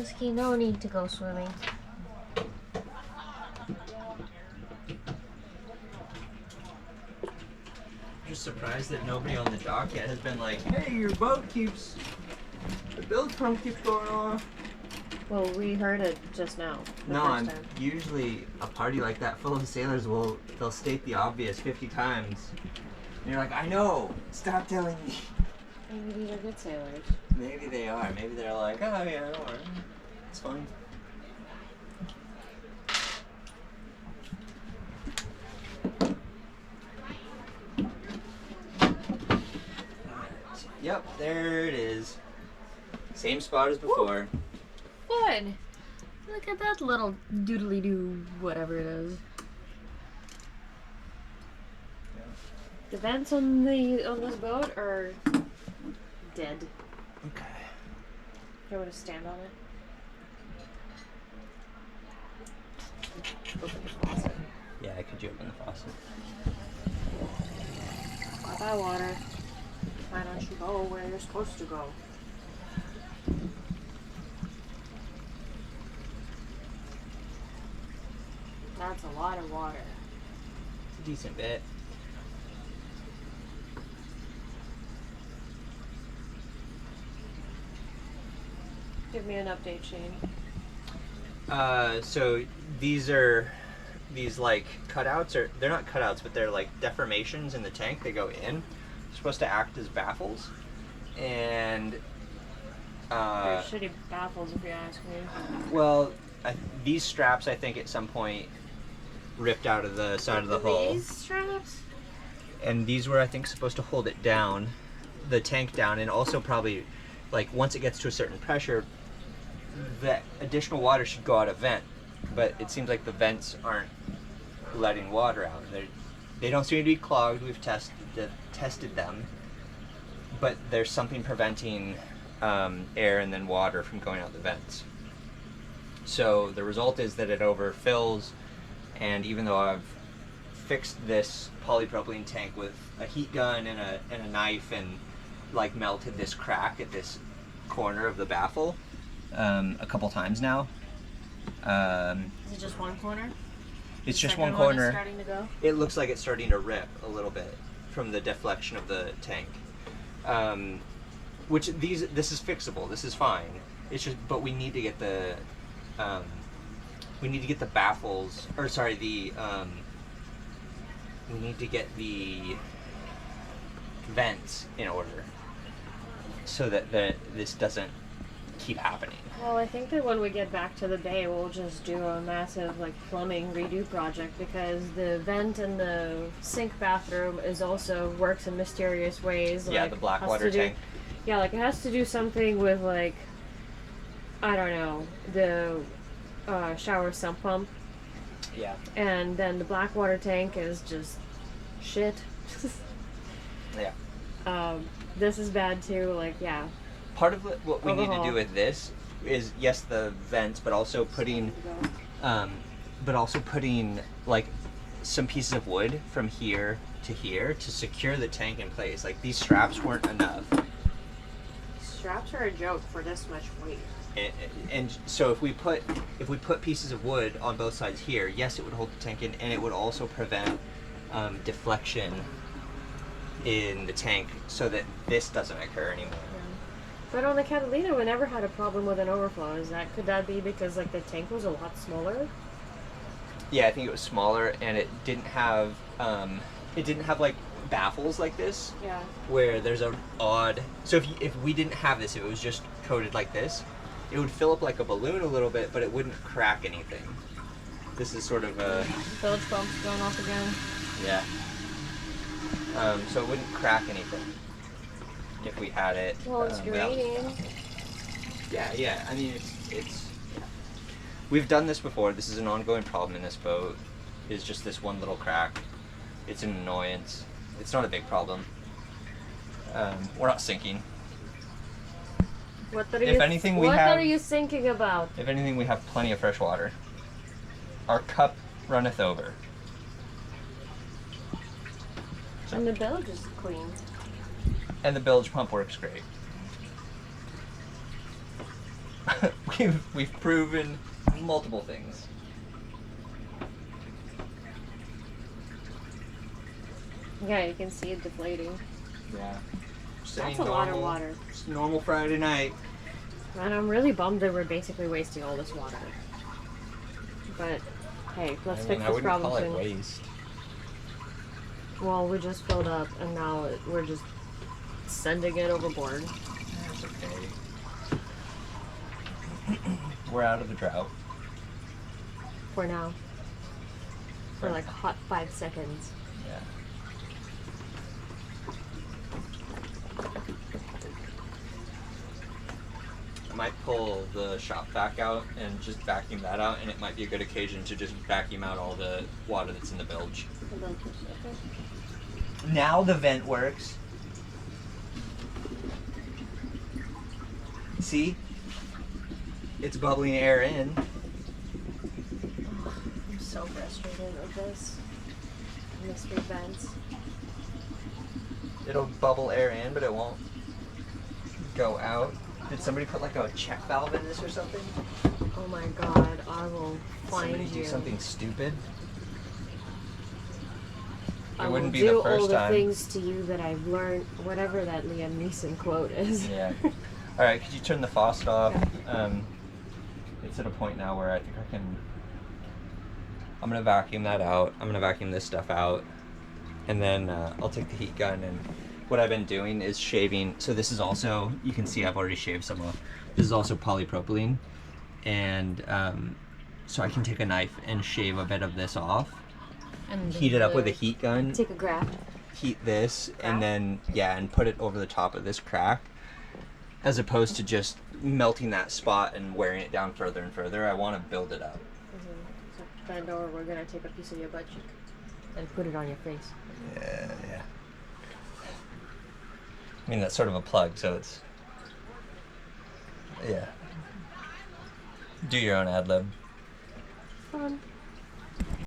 Whiskey, no need to go swimming. Just surprised that nobody on the dock yet has been like, hey, your boat keeps, the bilge pump keeps going off. Well, we heard it just now. No, usually a party like that full of sailors they'll state the obvious 50 times. And you're like, I know, stop telling me. Maybe these are good sailors. Maybe they are. Maybe they're like, oh yeah, don't worry. It's fine. Yep, there it is. Same spot as before. Good. Look at that little doodly doo, whatever it is. The vents on this boat are dead. Okay. You want to stand on it? Open the faucet. Yeah, I could open the faucet. Bye-bye, water. Why don't you go where you're supposed to go? That's a lot of water. It's a decent bit. Give me an update, Shane. So these like cutouts, or they're not cutouts, but they're like deformations in the tank. They go in. They're supposed to act as baffles, and they're shitty baffles, if you ask me. Well, these straps, I think, at some point ripped out of the side of the hull. These straps? And these were, I think, supposed to hold it down, the tank down, and also probably, like, once it gets to a certain pressure, that additional water should go out a vent. But it seems like the vents aren't letting water out. They don't seem to be clogged. We've tested them, but there's something preventing air and then water from going out the vents. So the result is that it overfills, and even though I've fixed this polypropylene tank with a heat gun and a knife and like melted this crack at this corner of the baffle a couple times now. Is it just one corner? It's just one corner. Is starting to go? It looks like it's starting to rip a little bit from the deflection of the tank. Which this is fixable. This is fine. It's just, but we need to get the baffles, or sorry, we need to get the vents in order so that this doesn't keep happening. Well, I think that when we get back to the bay, we'll just do a massive like plumbing redo project, because the vent in the sink bathroom is also works in mysterious ways. Yeah, like, the black water tank. Yeah, like it has to do something with like, I don't know, the shower sump pump. Yeah. And then the black water tank is just shit. Yeah. This is bad too. Like, yeah. Part of what we need to do with this is, yes, the vents, but also putting like some pieces of wood from here to here to secure the tank in place. Like, these straps weren't enough. Straps are a joke for this much weight. And so if we put pieces of wood on both sides here, yes, it would hold the tank in, and it would also prevent deflection in the tank, so that this doesn't occur anymore. But on the Catalina, we never had a problem with an overflow. Could that be because like the tank was a lot smaller? Yeah, I think it was smaller, and it didn't have like baffles like this. Yeah. Where there's an odd. So if we didn't have this, if it was just coated like this, it would fill up like a balloon a little bit, but it wouldn't crack anything. This is sort of a bilge pump's going off again. Yeah. So it wouldn't crack anything if we had it. Well, it's draining. Yeah. I mean, it's. We've done this before. This is an ongoing problem in this boat. Is just this one little crack. It's an annoyance. It's not a big problem. We're not sinking. What are you thinking about? If anything, we have plenty of fresh water. Our cup runneth over. So. And the bilge is clean. And the bilge pump works great. we've proven multiple things. Yeah, you can see it deflating. Yeah. That's a lot of water. It's normal Friday night. And I'm really bummed that we're basically wasting all this water. But hey, let's fix I this wouldn't problem call it soon. waste. Well, we just filled up and now we're just sending it overboard. That's okay. We're out of the drought. For now. For like a hot 5 seconds. Yeah. I might pull the shop vac out and just vacuum that out, and it might be a good occasion to just vacuum out all the water that's in the bilge. Now the vent works. See? It's bubbling air in. I'm so frustrated with this. Mystery vents. It'll bubble air in, but it won't go out. Did somebody put like a check valve in this or something? Oh my god, I will find Somebody you. do something stupid? I It wouldn't will be do the all first the time. things to you that I've learned, whatever that Liam Neeson quote is. Yeah. All right, could you turn the faucet off? Yeah. It's at a point now where I think I can. I'm gonna vacuum that out. I'm gonna vacuum this stuff out, and then I'll take the heat gun. And what I've been doing is shaving. So this is also, you can see I've already shaved some off. This is also polypropylene, and so I can take a knife and shave a bit of this off. And Heat it up with a heat gun. Take a graft. Heat this, Crack? and then and put it over the top of this crack, as opposed to just melting that spot and wearing it down further and further. I want to build it up. So bend over, we're gonna take a piece of your butt cheek and put it on your face. Yeah. I mean, that's sort of a plug, so it's. Yeah. Do your own ad lib. Fun.